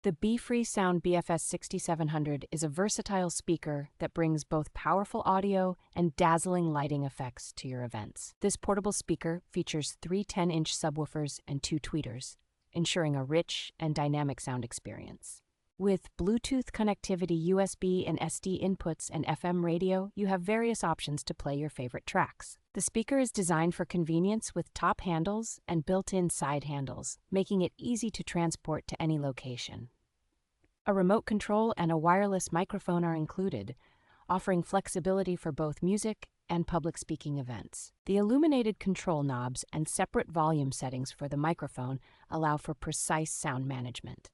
The beFree Sound BFS-6700 is a versatile speaker that brings both powerful audio and dazzling lighting effects to your events. This portable speaker features three 10-inch subwoofers and two tweeters, ensuring a rich and dynamic sound experience. With Bluetooth connectivity, USB and SD inputs, and FM radio, you have various options to play your favorite tracks. The speaker is designed for convenience with top handles and built-in side handles, making it easy to transport to any location. A remote control and a wireless microphone are included, offering flexibility for both music and public speaking events. The illuminated control knobs and separate volume settings for the microphone allow for precise sound management.